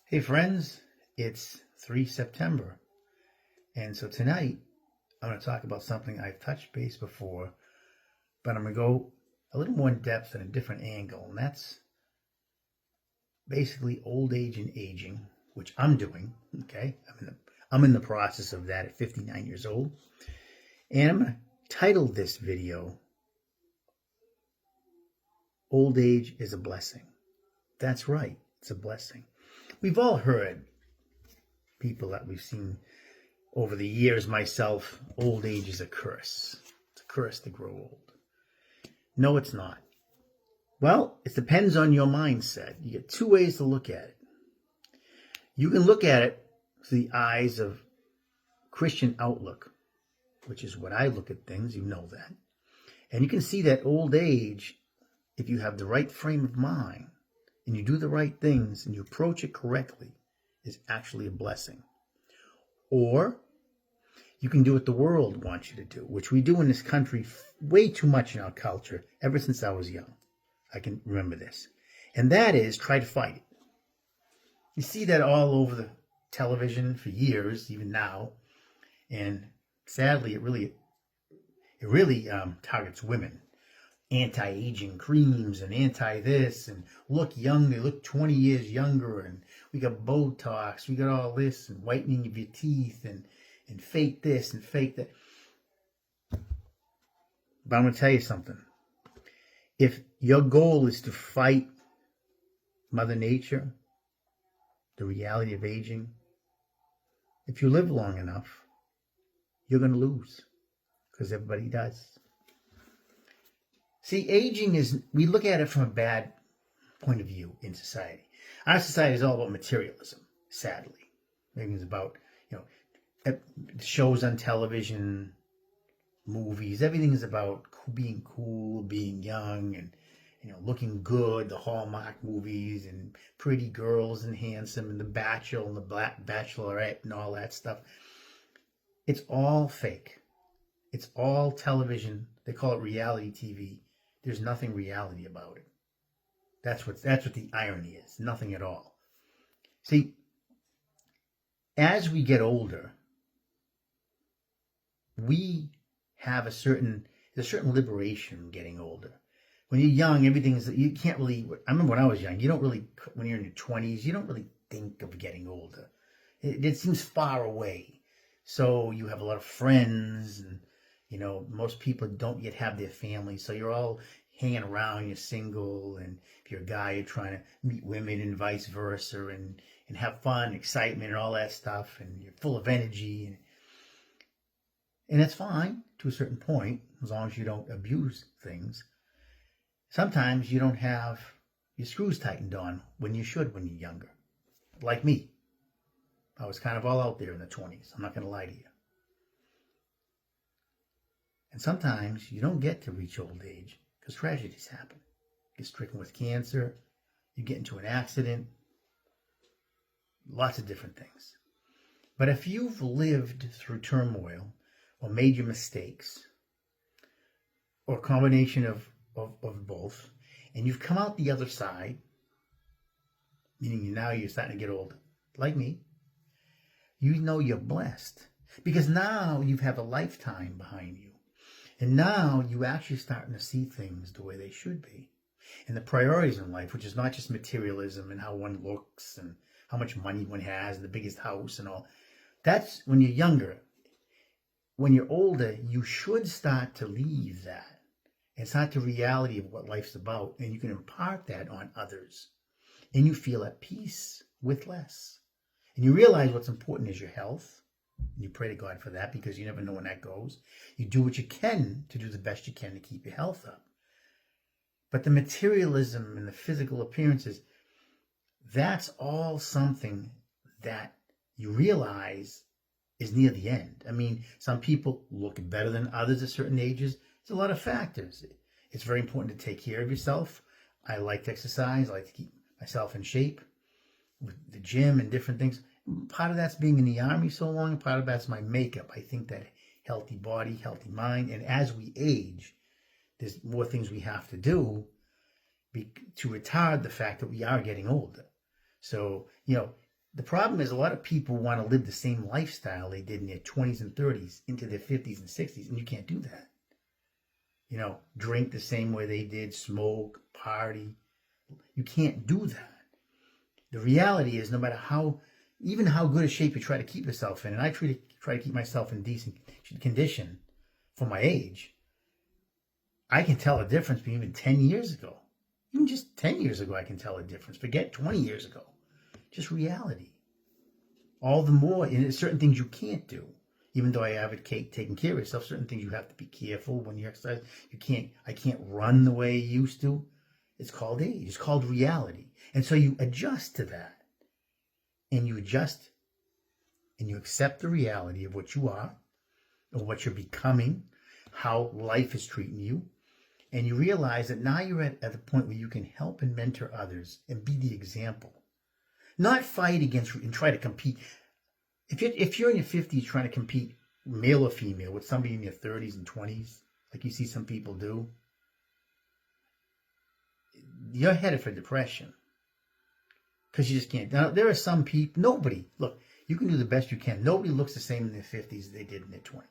Hey friends, it's 3 September. And so tonight I'm going to talk about something I've touched base before, but I'm going to go a little more in depth and a different angle. And that's basically old age and aging, which I'm doing. Okay. I'm in the process of that at 59 years old. And I'm going to title this video, Old Age is a Blessing. That's right. It's a blessing. We've all heard people that we've seen over the years, myself, old age is a curse. It's a curse to grow old. No, it's not. Well, it depends on your mindset. You get two ways to look at it. You can look at it through the eyes of Christian outlook, which is what I look at things, you know that. And you can see that old age, if you have the right frame of mind and you do the right things and you approach it correctly, is actually a blessing. Or you can do what the world wants you to do, which we do in this country way too much in our culture ever since I was young. I can remember this. And that is try to fight it. You see that all over the television for years, even now. And sadly, it really targets women. Anti-aging creams and anti-this and look young. They look 20 years younger. And we got Botox. We got all this and whitening of your teeth and fake this and fake that. But I'm going to tell you something. If your goal is to fight Mother Nature, the reality of aging, if you live long enough, you're going to lose because everybody does. See, aging we look at it from a bad point of view in society. Our society is all about materialism, sadly. Everything's about, shows on television, movies, everything is about being cool, being young, and looking good. The Hallmark movies and pretty girls and handsome, and the Bachelor and the Bachelorette and all that stuff. It's all fake. It's all television. They call it reality TV. There's nothing reality about it. That's what the irony is. Nothing at all. See, as we get older, we have a certain liberation getting older. When you're young, you can't really, I remember when I was young, when you're in your 20s, you don't really think of getting older. It seems far away. So you have a lot of friends and, most people don't yet have their families. So you're all hanging around, you're single. And if you're a guy, you're trying to meet women and vice versa and have fun, excitement and all that stuff. And you're full of energy. And it's fine to a certain point, as long as you don't abuse things. Sometimes you don't have your screws tightened on when you should when you're younger. Like me. I was kind of all out there in the 20s. I'm not going to lie to you. And sometimes you don't get to reach old age because tragedies happen. You get stricken with cancer. You get into an accident. Lots of different things. But if you've lived through turmoil, or made your mistakes, or a combination of both, and you've come out the other side, meaning now you're starting to get old, like me, you know you're blessed. Because now you have a lifetime behind you. And now you're actually starting to see things the way they should be. And the priorities in life, which is not just materialism and how one looks and how much money one has, and the biggest house and all. That's when you're younger. When you're older, you should start to leave that. It's not the reality of what life's about, and you can impart that on others. And you feel at peace with less. And you realize what's important is your health. And you pray to God for that because you never know when that goes. You do what you can to do the best you can to keep your health up. But the materialism and the physical appearances, that's all something that you realize is near the end. I mean, some people look better than others at certain ages. There's a lot of factors. It's very important to take care of yourself. I like to exercise. I like to keep myself in shape with the gym and different things. Part of that's being in the Army so long. Part of that's my makeup. I think that healthy body, healthy mind. And as we age, there's more things we have to do to retard the fact that we are getting older. So, The problem is a lot of people want to live the same lifestyle they did in their 20s and 30s into their 50s and 60s, and you can't do that. Drink the same way they did, smoke, party. You can't do that. The reality is, no matter even how good a shape you try to keep yourself in, and I try to keep myself in decent condition for my age, I can tell a difference between even 10 years ago. Even just 10 years ago, I can tell a difference. Forget 20 years ago. Just reality. All the more, and there's certain things you can't do. Even though I advocate taking care of yourself, certain things you have to be careful when you exercise. I can't run the way you used to. It's called age. It's called reality. And so you adjust to that. And you adjust and you accept the reality of what you are, of what you're becoming, how life is treating you. And you realize that now you're at the point where you can help and mentor others and be the example. Not fight against and try to compete. If you're in your 50s trying to compete, male or female, with somebody in your 30s and 20s, like you see some people do, you're headed for depression. Because you just can't. Now, there are some people, look, you can do the best you can. Nobody looks the same in their 50s as they did in their 20s.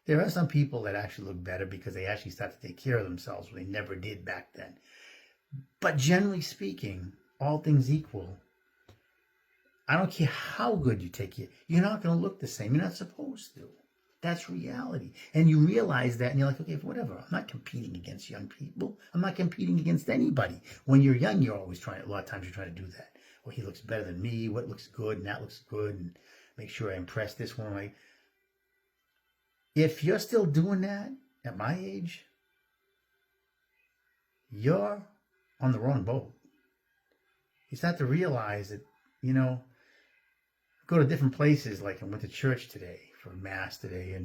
There are some people that actually look better because they actually start to take care of themselves when they never did back then. But generally speaking, all things equal, I don't care how good you take care, you're not going to look the same. You're not supposed to. That's reality. And you realize that and you're like, okay, whatever. I'm not competing against young people. I'm not competing against anybody. When you're young, you're always a lot of times you're trying to do that. Well, he looks better than me. What looks good and that looks good. And make sure I impress this one. If you're still doing that at my age, you're on the wrong boat. You start to realize that, go to different places, like I went to church today for Mass today,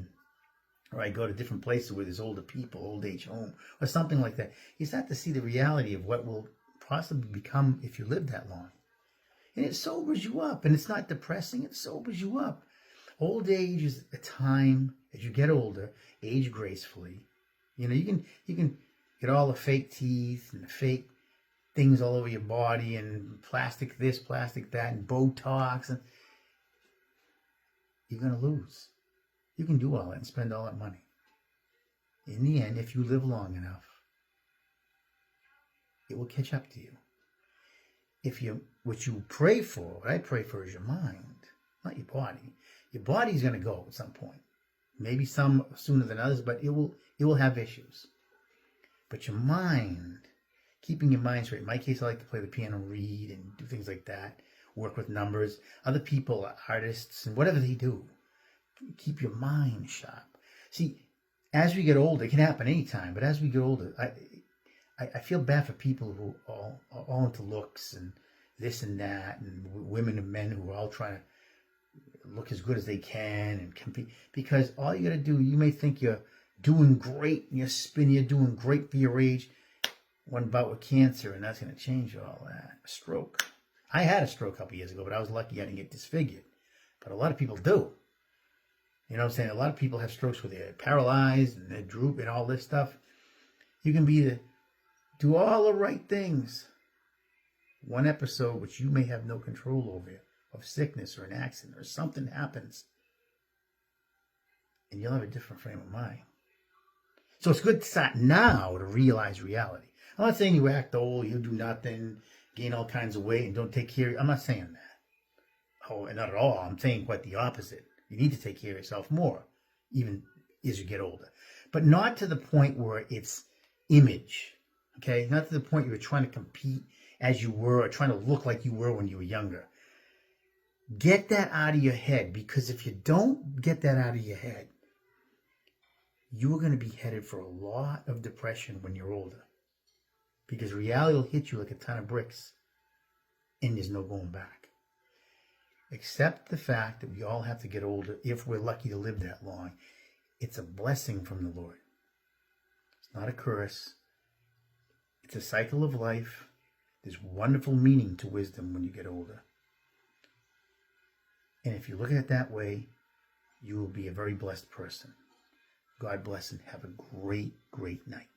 or I go to different places where there's older people, old age home, or something like that. You start to see the reality of what will possibly become if you live that long. And it sobers you up, and it's not depressing, it sobers you up. Old age is a time, as you get older, age gracefully. You can get all the fake teeth and the fake things all over your body and plastic this, plastic that, and Botox, and you're going to lose. You can do all that and spend all that money. In the end, if you live long enough, it will catch up to you. What you pray for, what I pray for is your mind, not your body. Your body's going to go at some point. Maybe some sooner than others, but it will have issues. But your mind, keeping your mind straight. In my case, I like to play the piano, read, and do things like that. Work with numbers. Other people are artists, and whatever they do, keep your mind sharp. See, as we get older, it can happen anytime, but as we get older, I feel bad for people who are all into looks and this and that, and women and men who are all trying to look as good as they can and compete. Because all you got to do, you may think you're doing great, and you're doing great for your age. One bout with cancer, and that's going to change all that. A stroke. I had a stroke a couple years ago, but I was lucky I didn't get disfigured. But a lot of people do. You know what I'm saying? A lot of people have strokes where they're paralyzed and they droop and all this stuff. You can do all the right things. One episode which you may have no control over, of sickness or an accident or something happens, and you'll have a different frame of mind. So it's good to start now to realize reality. I'm not saying you act old, you do nothing, gain all kinds of weight, and don't take care of you. I'm not saying that. Oh, not at all. I'm saying quite the opposite. You need to take care of yourself more, even as you get older. But not to the point where it's image, okay? Not to the point you're trying to compete as you were or trying to look like you were when you were younger. Get that out of your head, because if you don't get that out of your head, you are going to be headed for a lot of depression when you're older. Because reality will hit you like a ton of bricks, and there's no going back. Accept the fact that we all have to get older if we're lucky to live that long. It's a blessing from the Lord. It's not a curse. It's a cycle of life. There's wonderful meaning to wisdom when you get older. And if you look at it that way, you will be a very blessed person. God bless and have a great, great night.